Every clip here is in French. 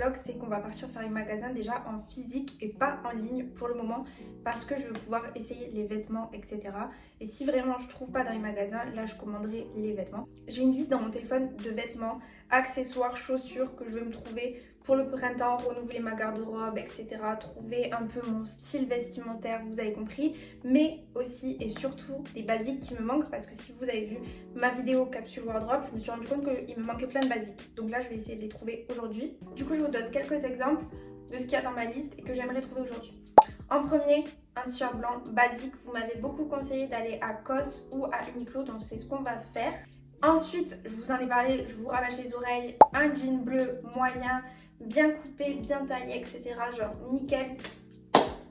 vlog, c'est qu'on va partir faire les magasins déjà en physique et pas en ligne pour le moment parce que je veux pouvoir essayer les vêtements, etc. Et si vraiment je trouve pas dans les magasins, là je commanderai les vêtements. J'ai une liste dans mon téléphone de vêtements, accessoires, chaussures que je vais me trouver pour le printemps, renouveler ma garde-robe, etc. Trouver un peu mon style vestimentaire, vous avez compris, mais aussi et surtout des basiques qui me manquent parce que si vous avez vu ma vidéo capsule wardrobe, je me suis rendu compte qu'il me manquait plein de basiques. Donc là, je vais essayer de les trouver aujourd'hui. Du coup, je vous donne quelques exemples de ce qu'il y a dans ma liste et que j'aimerais trouver aujourd'hui. En premier, un t-shirt blanc basique. Vous m'avez beaucoup conseillé d'aller à COS ou à Uniqlo, donc c'est ce qu'on va faire. Ensuite, je vous en ai parlé, je vous rabâche les oreilles, un jean bleu moyen, bien coupé, bien taillé, etc. Genre nickel,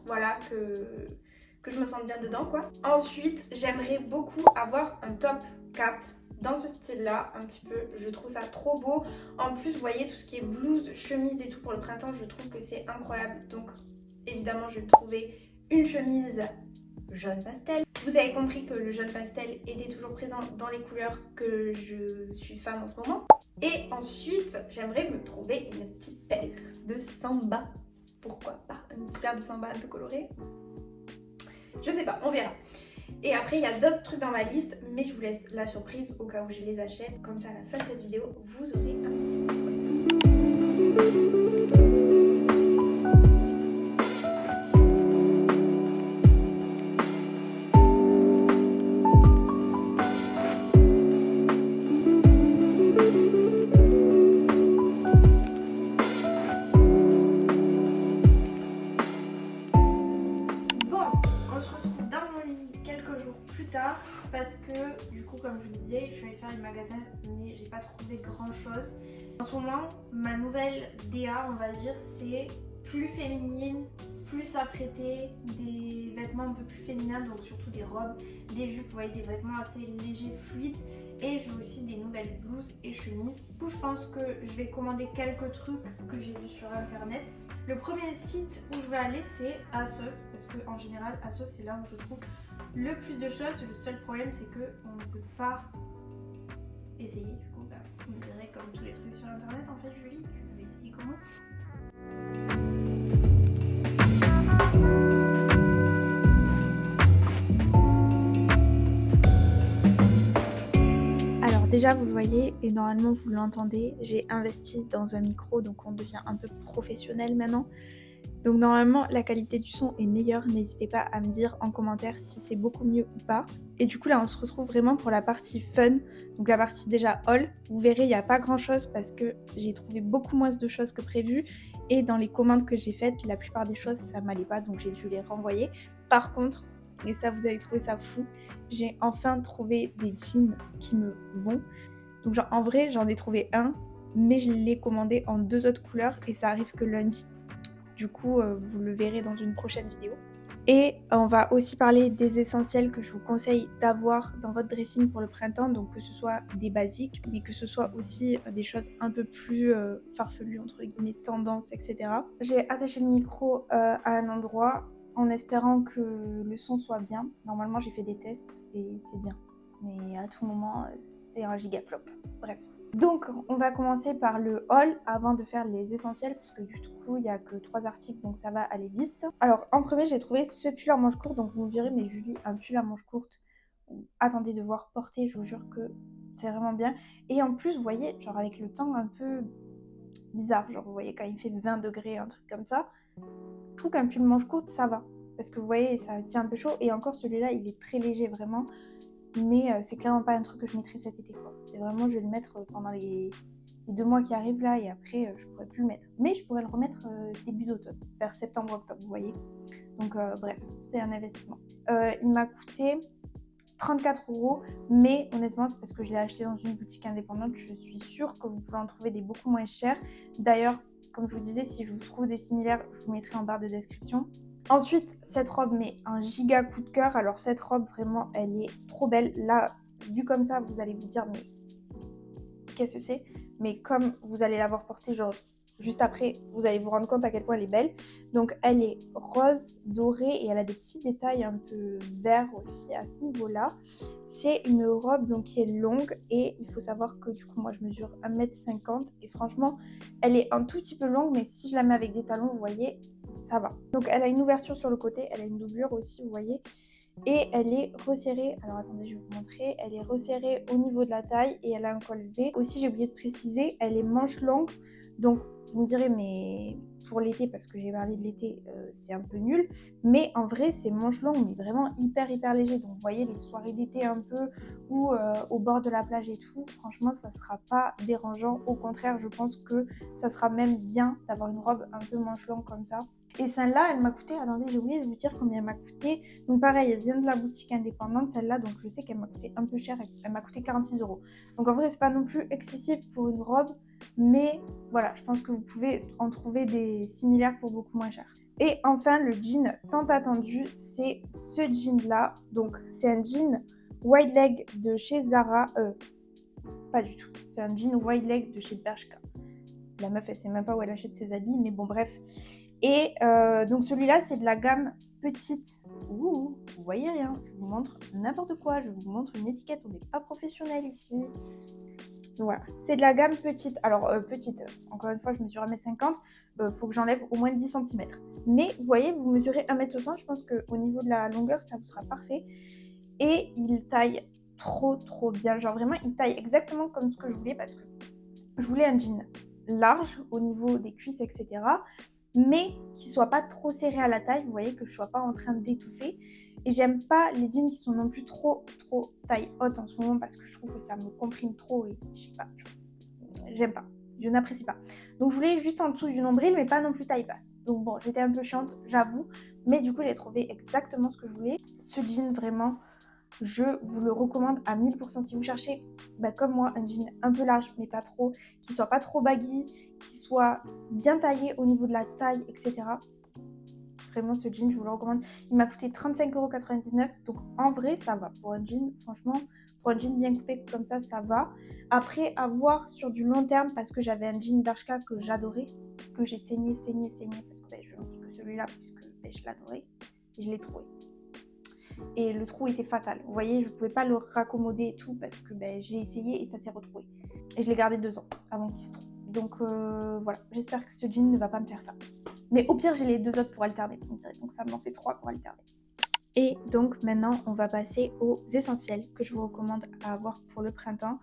voilà, que je me sente bien dedans quoi. Ensuite, j'aimerais beaucoup avoir un top cap dans ce style-là, un petit peu, je trouve ça trop beau. En plus, vous voyez, tout ce qui est blouse, chemise et tout pour le printemps, je trouve que c'est incroyable. Donc, évidemment, je vais trouver une chemise jaune pastel. Vous avez compris que le jaune pastel était toujours présent dans les couleurs que je suis fan en ce moment. Et ensuite, j'aimerais me trouver une petite paire de samba. Pourquoi pas une petite paire de samba un peu colorée? Je sais pas, on verra. Et après, il y a d'autres trucs dans ma liste, mais je vous laisse la surprise au cas où je les achète. Comme ça, à la fin de cette vidéo, vous aurez un petit parce que du coup comme je vous disais je suis allée faire les magasins mais j'ai pas trouvé grand chose. En ce moment ma nouvelle DA on va dire c'est plus féminine, plus apprêtée, des vêtements un peu plus féminins donc surtout des robes, des jupes, vous voyez des vêtements assez légers, fluides et j'ai aussi des nouvelles blouses et chemises. Du coup je pense que je vais commander quelques trucs que j'ai vus sur internet. Le premier site où je vais aller c'est ASOS parce que en général ASOS c'est là où je trouve le plus de choses. Le seul problème c'est que on ne peut pas essayer, du coup bah, vous me direz comme tous les trucs sur internet en fait Julie, tu veux essayer comment? Alors déjà vous le voyez et normalement vous l'entendez, j'ai investi dans un micro donc on devient un peu professionnel maintenant. Donc normalement la qualité du son est meilleure, n'hésitez pas à me dire en commentaire si c'est beaucoup mieux ou pas. Et du coup là on se retrouve vraiment pour la partie fun, donc la partie déjà haul. Vous verrez il n'y a pas grand chose parce que j'ai trouvé beaucoup moins de choses que prévu et dans les commandes que j'ai faites, la plupart des choses ça m'allait pas donc j'ai dû les renvoyer. Par contre, et ça vous allez trouver ça fou, j'ai enfin trouvé des jeans qui me vont. Donc genre en vrai j'en ai trouvé un mais je l'ai commandé en 2 autres couleurs et ça arrive que lundi. Du coup, vous le verrez dans une prochaine vidéo. Et on va aussi parler des essentiels que je vous conseille d'avoir dans votre dressing pour le printemps. Donc que ce soit des basiques, mais que ce soit aussi des choses un peu plus farfelues, entre guillemets, tendance, etc. J'ai attaché le micro à un endroit en espérant que le son soit bien. Normalement, j'ai fait des tests et c'est bien. Mais à tout moment, c'est un gigaflop. Bref. Donc on va commencer par le haul avant de faire les essentiels parce que du coup il n'y a que 3 articles donc ça va aller vite. Alors en premier j'ai trouvé ce pull à manches courtes, donc vous me direz mais Julie un pull à manches courtes, attendez de voir porter, je vous jure que c'est vraiment bien. Et en plus vous voyez genre avec le temps un peu bizarre, genre vous voyez quand il fait 20 degrés un truc comme ça, je trouve qu'un pull manches courtes ça va. Parce que vous voyez ça tient un peu chaud et encore celui-là il est très léger vraiment. Mais c'est clairement pas un truc que je mettrai cet été quoi. C'est vraiment je vais le mettre pendant les 2 mois qui arrivent là et après je pourrais plus le mettre. Mais je pourrais le remettre début d'automne, vers septembre-octobre vous voyez. Donc bref, c'est un investissement. Il m'a coûté 34 €, mais honnêtement c'est parce que je l'ai acheté dans une boutique indépendante. Je suis sûre que vous pouvez en trouver des beaucoup moins chers. D'ailleurs, comme je vous disais, si je vous trouve des similaires, je vous mettrai en barre de description. Ensuite, cette robe met un giga coup de cœur. Alors cette robe, vraiment, elle est trop belle. Là, vue comme ça, vous allez vous dire, mais qu'est-ce que c'est? Mais comme vous allez l'avoir portée genre juste après, vous allez vous rendre compte à quel point elle est belle. Donc elle est rose, dorée et elle a des petits détails un peu verts aussi à ce niveau-là. C'est une robe donc qui est longue et il faut savoir que du coup moi je mesure 1,50 m et franchement elle est un tout petit peu longue, mais si je la mets avec des talons, vous voyez, ça va. Donc elle a une ouverture sur le côté, elle a une doublure aussi, vous voyez. Et elle est resserrée, alors attendez je vais vous montrer, elle est resserrée au niveau de la taille et elle a un col V. Aussi j'ai oublié de préciser, elle est manche longue, donc vous me direz mais pour l'été, parce que j'ai parlé de l'été, c'est un peu nul, mais en vrai c'est manche longue mais vraiment hyper léger, donc vous voyez les soirées d'été un peu ou au bord de la plage et tout, franchement ça sera pas dérangeant, au contraire je pense que ça sera même bien d'avoir une robe un peu manche longue comme ça. Et celle-là, elle m'a coûté, attendez, j'ai oublié de vous dire combien elle m'a coûté. Donc pareil, elle vient de la boutique indépendante, celle-là, donc je sais qu'elle m'a coûté un peu cher, elle m'a coûté 46 €. Donc en vrai, c'est pas non plus excessif pour une robe, mais voilà, je pense que vous pouvez en trouver des similaires pour beaucoup moins cher. Et enfin, le jean tant attendu, c'est ce jean-là. Donc c'est un jean wide leg de chez Zara, pas du tout, c'est un jean wide leg de chez Bershka. La meuf, elle sait même pas où elle achète ses habits, mais bon, bref. Et donc celui-là, c'est de la gamme petite. Ouh, vous voyez rien, je vous montre n'importe quoi, je vous montre une étiquette, on n'est pas professionnel ici. Voilà, c'est de la gamme petite. Alors petite, encore une fois, je mesure 1,50 m, faut que j'enlève au moins 10 cm. Mais vous voyez, vous mesurez 1,60 m, je pense qu'au niveau de la longueur, ça vous sera parfait. Et il taille trop bien, genre vraiment, il taille exactement comme ce que je voulais parce que je voulais un jean large au niveau des cuisses, etc. Mais qui soit pas trop serré à la taille, vous voyez, que je sois pas en train d'étouffer. Et j'aime pas les jeans qui sont non plus trop taille haute en ce moment parce que je trouve que ça me comprime trop et je sais pas, j'aime pas, je n'apprécie pas. Donc je voulais juste en dessous du nombril mais pas non plus taille basse. Donc bon, j'étais un peu chiante, j'avoue, mais du coup j'ai trouvé exactement ce que je voulais. Ce jean vraiment, je vous le recommande à 1000% si vous cherchez, comme moi, un jean un peu large mais pas trop, qui soit pas trop baggy, qui soit bien taillé au niveau de la taille, etc. Vraiment, ce jean, je vous le recommande. Il m'a coûté 35,99 €, donc en vrai, ça va. Pour un jean, franchement, pour un jean bien coupé comme ça va. Après, à voir sur du long terme, parce que j'avais un jean Bershka que j'adorais, que j'ai saigné, parce que je mettais que celui-là, puisque je l'adorais, et je l'ai trouvé. Et le trou était fatal. Vous voyez, je ne pouvais pas le raccommoder et tout parce que j'ai essayé et ça s'est retrouvé. Et je l'ai gardé 2 ans avant qu'il se trouve. Donc voilà, j'espère que ce jean ne va pas me faire ça. Mais au pire, j'ai les 2 autres pour alterner, vous me direz. Donc ça m'en fait 3 pour alterner. Et donc maintenant, on va passer aux essentiels que je vous recommande à avoir pour le printemps.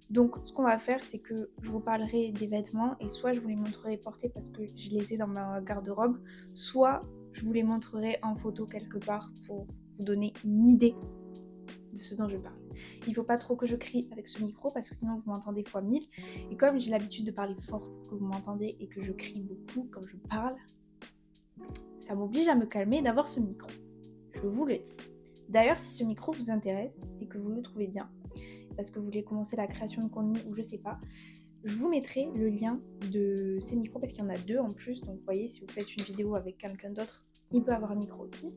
Donc ce qu'on va faire, c'est que je vous parlerai des vêtements et soit je vous les montrerai portés parce que je les ai dans ma garde-robe, soit je vous les montrerai en photo quelque part pour vous donner une idée de ce dont je parle. Il ne faut pas trop que je crie avec ce micro parce que sinon vous m'entendez fois 1000. Et comme j'ai l'habitude de parler fort pour que vous m'entendez et que je crie beaucoup quand je parle, ça m'oblige à me calmer et d'avoir ce micro. Je vous le dis. D'ailleurs, si ce micro vous intéresse et que vous le trouvez bien, parce que vous voulez commencer la création de contenu ou je sais pas, je vous mettrai le lien de ces micros parce qu'il y en a 2 en plus. Donc vous voyez, si vous faites une vidéo avec quelqu'un d'autre, il peut avoir un micro aussi.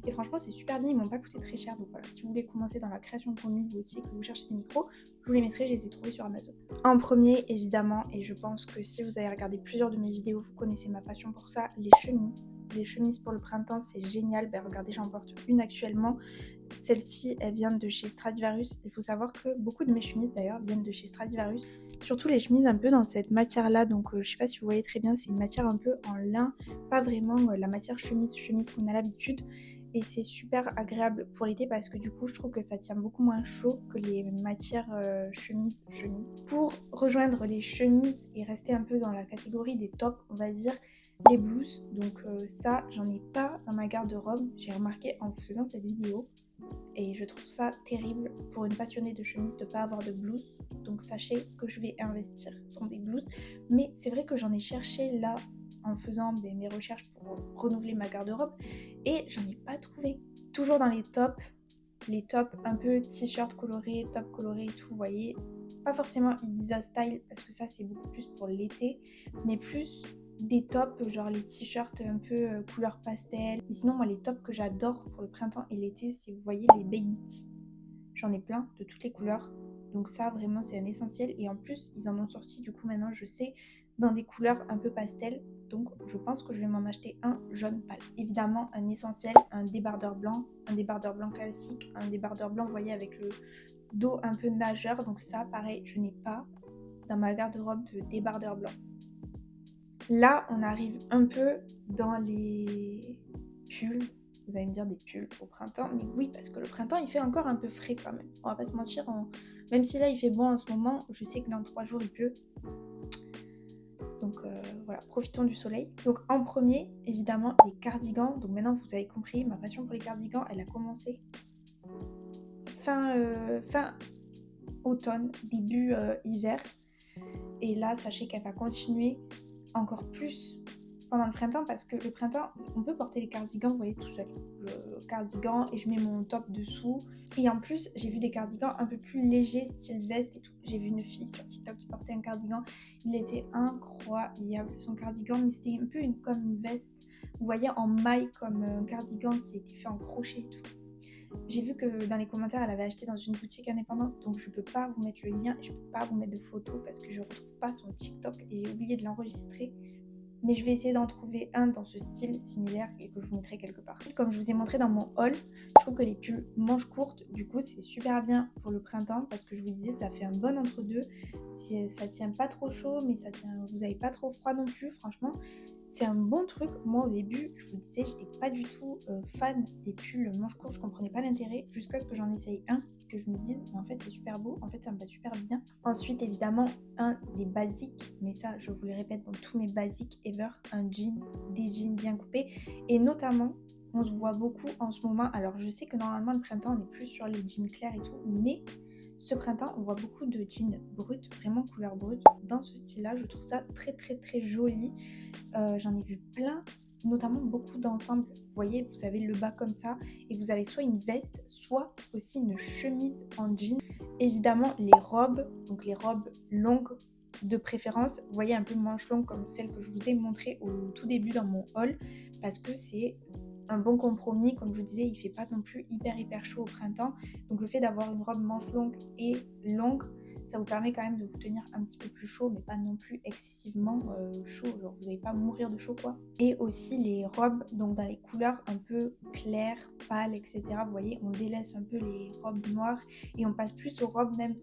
Et franchement, c'est super bien, ils m'ont pas coûté très cher. Donc voilà, si vous voulez commencer dans la création de contenu vous aussi et que vous cherchez des micros, je vous les mettrai, je les ai trouvés sur Amazon. En premier, évidemment, et je pense que si vous avez regardé plusieurs de mes vidéos, vous connaissez ma passion pour ça, les chemises. Les chemises pour le printemps, c'est génial. Regardez, j'en porte une actuellement. Celle-ci, elle vient de chez Stradivarius. Il faut savoir que beaucoup de mes chemises d'ailleurs viennent de chez Stradivarius. Surtout les chemises un peu dans cette matière-là. Donc je sais pas si vous voyez très bien, c'est une matière un peu en lin. Pas vraiment la matière chemise qu'on a l'habitude. Et c'est super agréable pour l'été parce que du coup je trouve que ça tient beaucoup moins chaud que les matières chemises. Pour rejoindre les chemises et rester un peu dans la catégorie des tops, on va dire, les blouses. Donc ça, j'en ai pas dans ma garde-robe. J'ai remarqué en faisant cette vidéo. Et je trouve ça terrible pour une passionnée de chemise de ne pas avoir de blouse. Donc sachez que je vais investir dans des blouses. Mais c'est vrai que j'en ai cherché là en faisant mes recherches pour renouveler ma garde-robe. Et j'en ai pas trouvé. Toujours dans les tops un peu t-shirt coloré, top coloré et tout, vous voyez. Pas forcément Ibiza style parce que ça c'est beaucoup plus pour l'été. Mais plus des tops, genre les t-shirts un peu couleur pastel. Mais sinon, moi, les tops que j'adore pour le printemps et l'été, c'est, vous voyez, les baby tee. J'en ai plein de toutes les couleurs. Donc ça, vraiment, c'est un essentiel. Et en plus, ils en ont sorti, du coup, maintenant, je sais, dans des couleurs un peu pastel. Donc je pense que je vais m'en acheter un jaune pâle. Évidemment, un essentiel, un débardeur blanc classique, un débardeur blanc, vous voyez, avec le dos un peu nageur. Donc ça, pareil, je n'ai pas dans ma garde-robe de débardeur blanc. Là, on arrive un peu dans les pulls. Vous allez me dire des pulls au printemps, mais oui, parce que le printemps, il fait encore un peu frais quand même. On va pas se mentir, même si là, il fait bon en ce moment, je sais que dans 3 jours, il pleut. Donc voilà, profitons du soleil. Donc en premier, évidemment, les cardigans. Donc maintenant, vous avez compris, ma passion pour les cardigans, elle a commencé fin automne, début hiver. Et là, sachez qu'elle va continuer encore plus pendant le printemps, parce que le printemps, on peut porter les cardigans, vous voyez, tout seul. Cardigan, et je mets mon top dessous. Et en plus, j'ai vu des cardigans un peu plus légers, style veste et tout. J'ai vu une fille sur TikTok qui portait un cardigan. Il était incroyable, son cardigan, mais c'était un peu comme une veste, vous voyez, en maille, comme un cardigan qui a été fait en crochet et tout. J'ai vu que dans les commentaires, elle avait acheté dans une boutique indépendante, donc je peux pas vous mettre le lien, je peux pas vous mettre de photos parce que je retrouve pas son TikTok et j'ai oublié de l'enregistrer. Mais je vais essayer d'en trouver un dans ce style similaire et que je vous mettrai quelque part. Comme je vous ai montré dans mon haul, je trouve que les pulls manches courtes, du coup, c'est super bien pour le printemps parce que je vous disais, ça fait un bon entre-deux. Ça tient pas trop chaud, mais vous n'avez pas trop froid non plus. Franchement, c'est un bon truc. Moi, au début, je vous disais, j'étais pas du tout fan des pulls manches courtes. Je comprenais pas l'intérêt jusqu'à ce que j'en essaye un, que je me dise, mais en fait, c'est super beau. En fait, ça me va super bien. Ensuite, évidemment, un des basiques, mais ça, je vous le répète dans tous mes basiques ever, un jean, des jeans bien coupés. Et notamment, on se voit beaucoup en ce moment. Alors, je sais que normalement, le printemps, on est plus sur les jeans clairs et tout, mais ce printemps, on voit beaucoup de jeans bruts, vraiment couleur brute, dans ce style-là. Je trouve ça très, très, très joli. J'en ai vu plein, notamment beaucoup d'ensembles. Vous voyez, vous avez le bas comme ça, et vous avez soit une veste, soit aussi une chemise en jean. Évidemment, les robes, donc les robes longues de préférence, vous voyez, un peu manches longues comme celle que je vous ai montrée au tout début dans mon haul, parce que c'est un bon compromis. Comme je vous disais, il fait pas non plus hyper chaud au printemps, donc le fait d'avoir une robe manche longue et longue, ça vous permet quand même de vous tenir un petit peu plus chaud, mais pas non plus excessivement chaud, genre vous n'allez pas mourir de chaud quoi. Et aussi les robes, donc dans les couleurs un peu claires, pâles, etc. Vous voyez, on délaisse un peu les robes noires et on passe plus aux robes même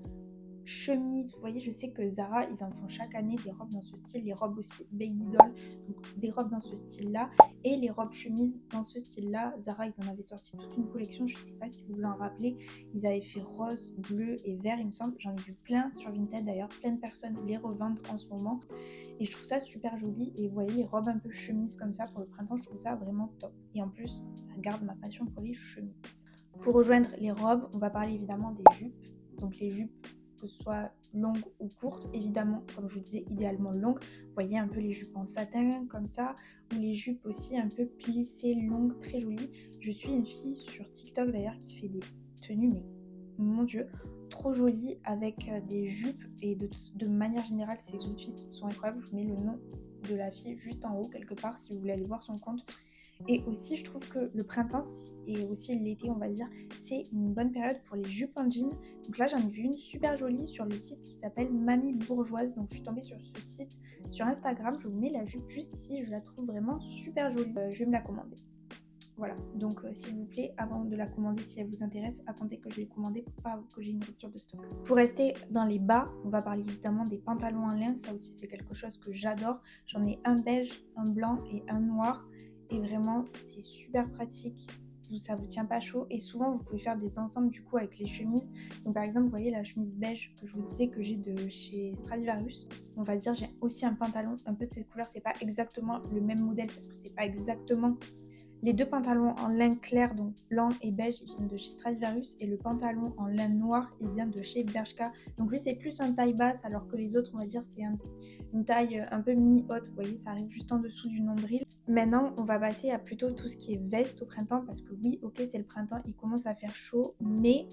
chemises. Vous voyez, je sais que Zara, ils en font chaque année des robes dans ce style, les robes aussi baby doll, donc des robes dans ce style-là, et les robes chemises dans ce style-là. Zara, ils en avaient sorti toute une collection, je ne sais pas si vous vous en rappelez, ils avaient fait rose, bleu et vert, il me semble. J'en ai vu plein sur Vinted d'ailleurs, plein de personnes les revendent en ce moment, et je trouve ça super joli. Et vous voyez, les robes un peu chemises comme ça pour le printemps, je trouve ça vraiment top. Et en plus, ça garde ma passion pour les chemises. Pour rejoindre les robes, on va parler évidemment des jupes. Donc les jupes, que ce soit longues ou courtes, évidemment, comme je vous disais, idéalement longues. Vous voyez un peu les jupes en satin comme ça, ou les jupes aussi un peu plissées, longues, très jolies. Je suis une fille sur TikTok d'ailleurs qui fait des tenues, mais mon Dieu, trop jolies, avec des jupes, et de manière générale, ses outfits sont incroyables. Je vous mets le nom de la fille juste en haut quelque part si vous voulez aller voir son compte. Et aussi, je trouve que le printemps et aussi l'été, on va dire, c'est une bonne période pour les jupes en jean. Donc là, j'en ai vu une super jolie sur le site qui s'appelle Mamie Bourgeoise. Donc je suis tombée sur ce site sur Instagram. Je vous mets la jupe juste ici. Je la trouve vraiment super jolie. Je vais me la commander. Voilà, donc s'il vous plaît, avant de la commander, si elle vous intéresse, attendez que je l'ai commandée pour pas que j'ai une rupture de stock. Pour rester dans les bas, on va parler évidemment des pantalons en lin. Ça aussi, c'est quelque chose que j'adore. J'en ai un beige, un blanc et un noir. Et vraiment, c'est super pratique. Ça vous tient pas chaud. Et souvent, vous pouvez faire des ensembles du coup avec les chemises. Donc par exemple, vous voyez la chemise beige que je vous disais que j'ai de chez Stradivarius. On va dire, j'ai aussi un pantalon un peu de cette couleur. C'est pas exactement le même modèle parce que c'est pas exactement... Les deux pantalons en lin clair, donc blanc et beige, ils viennent de chez Stradivarius, et le pantalon en lin noir, il vient de chez Bershka. Donc lui, c'est plus un taille basse, alors que les autres, on va dire, c'est une taille un peu mi-haute. Vous voyez, ça arrive juste en dessous du nombril. Maintenant, on va passer à plutôt tout ce qui est veste au printemps, parce que oui, ok, c'est le printemps, il commence à faire chaud, mais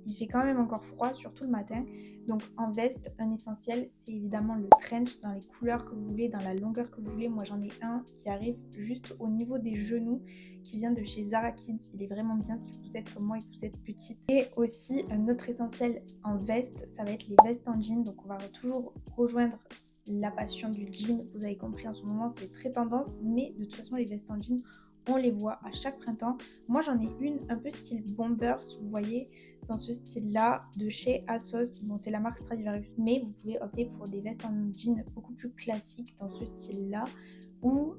il fait quand même encore froid, surtout le matin. Donc en veste, un essentiel, c'est évidemment le trench dans les couleurs que vous voulez, dans la longueur que vous voulez. Moi j'en ai un qui arrive juste au niveau des genoux, qui vient de chez Zara Kids. Il est vraiment bien si vous êtes comme moi et que vous êtes petite. Et aussi un autre essentiel en veste, ça va être les vestes en jean. Donc on va toujours rejoindre la passion du jean. Vous avez compris, en ce moment, c'est très tendance, mais de toute façon, les vestes en jean, on les voit à chaque printemps. Moi, j'en ai une un peu style Bombers, vous voyez, dans ce style-là, de chez ASOS. Bon, c'est la marque Stradivarius, mais vous pouvez opter pour des vestes en jean beaucoup plus classiques dans ce style-là, ou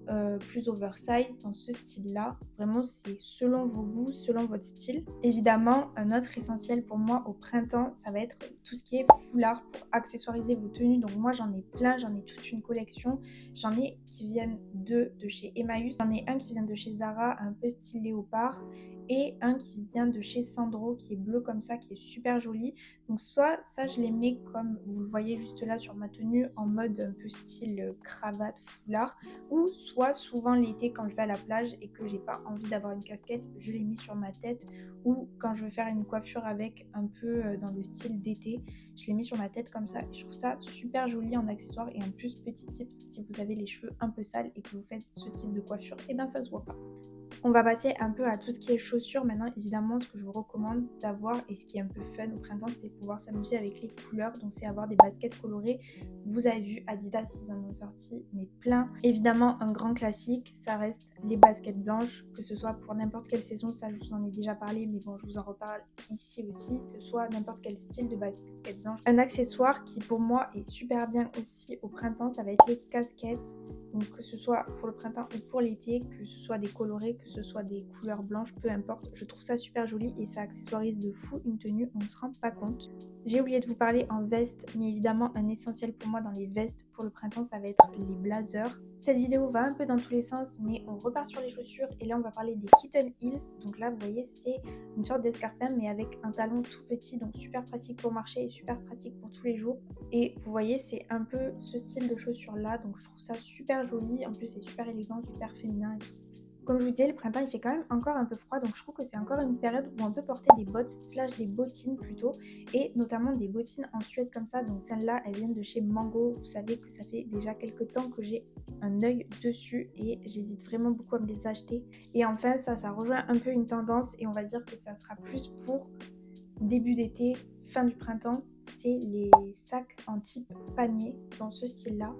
plus oversize dans ce style-là. Vraiment, c'est selon vos goûts, selon votre style. Évidemment, un autre essentiel pour moi au printemps, ça va être tout ce qui est foulard pour accessoiriser vos tenues. Donc moi, j'en ai plein, j'en ai toute une collection. J'en ai qui viennent de chez Emmaüs. J'en ai un qui vient de chez Zara, un peu style léopard. Et un qui vient de chez Sandro, qui est bleu comme ça, qui est super joli. Donc soit ça, je les mets comme vous le voyez juste là sur ma tenue, en mode un peu style cravate, foulard. Ou soit souvent l'été quand je vais à la plage et que j'ai pas envie d'avoir une casquette, je les mets sur ma tête. Ou quand je veux faire une coiffure avec un peu dans le style d'été, je les mets sur ma tête comme ça. Et je trouve ça super joli en accessoire. Et en plus, petit tips, si vous avez les cheveux un peu sales et que vous faites ce type de coiffure, et ben ça se voit pas. On va passer un peu à tout ce qui est chaussures. Maintenant, évidemment, ce que je vous recommande d'avoir et ce qui est un peu fun au printemps, c'est pouvoir s'amuser avec les couleurs. Donc, c'est avoir des baskets colorées. Vous avez vu, Adidas, ils en ont sorti, mais plein. Évidemment, un grand classique, ça reste les baskets blanches, que ce soit pour n'importe quelle saison. Ça, je vous en ai déjà parlé, mais bon, je vous en reparle ici aussi. Ce soit n'importe quel style de basket blanche. Un accessoire qui, pour moi, est super bien aussi au printemps, ça va être les casquettes. Donc que ce soit pour le printemps ou pour l'été, que ce soit des colorés, que ce soit des couleurs blanches, peu importe. Je trouve ça super joli et ça accessoirise de fou une tenue, on ne se rend pas compte. J'ai oublié de vous parler en veste, mais évidemment un essentiel pour moi dans les vestes pour le printemps, ça va être les blazers. Cette vidéo va un peu dans tous les sens, mais on repart sur les chaussures et là on va parler des Kitten Heels. Donc là vous voyez c'est une sorte d'escarpin mais avec un talon tout petit, donc super pratique pour marcher et super pratique pour tous les jours. Et vous voyez c'est un peu ce style de chaussures là, donc je trouve ça super joli, en plus c'est super élégant, super féminin et tout. Comme je vous disais, le printemps il fait quand même encore un peu froid, donc je trouve que c'est encore une période où on peut porter des bottes slash des bottines plutôt, et notamment des bottines en suède comme ça. Donc celles-là elles viennent de chez Mango, vous savez que ça fait déjà quelques temps que j'ai un œil dessus et j'hésite vraiment beaucoup à me les acheter. Et enfin ça rejoint un peu une tendance et on va dire que ça sera plus pour début d'été, fin du printemps, c'est les sacs en type panier dans ce style-là.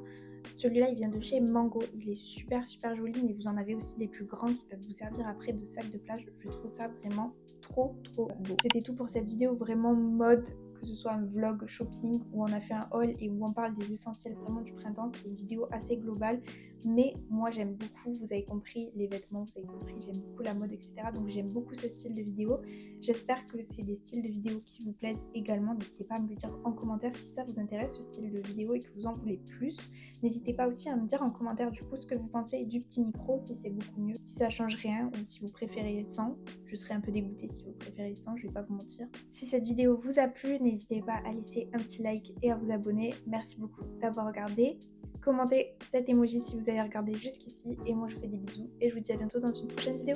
Celui-là, il vient de chez Mango. Il est super joli, mais vous en avez aussi des plus grands qui peuvent vous servir après de sacs de plage. Je trouve ça vraiment trop beau. C'était tout pour cette vidéo vraiment mode, que ce soit un vlog shopping où on a fait un haul et où on parle des essentiels vraiment du printemps. C'était une vidéo assez globale, mais moi j'aime beaucoup, vous avez compris, les vêtements, vous avez compris, j'aime beaucoup la mode, etc. Donc j'aime beaucoup ce style de vidéo. J'espère que c'est des styles de vidéos qui vous plaisent également. N'hésitez pas à me le dire en commentaire si ça vous intéresse, ce style de vidéo, et que vous en voulez plus. N'hésitez pas aussi à me dire en commentaire du coup ce que vous pensez du petit micro, si c'est beaucoup mieux, si ça change rien ou si vous préférez sans. Je serais un peu dégoûtée si vous préférez sans, je vais pas vous mentir. Si cette vidéo vous a plu, n'hésitez pas à laisser un petit like et à vous abonner. Merci beaucoup d'avoir regardé. Commentez cet emoji si vous avez regardé jusqu'ici et moi je vous fais des bisous et je vous dis à bientôt dans une prochaine vidéo.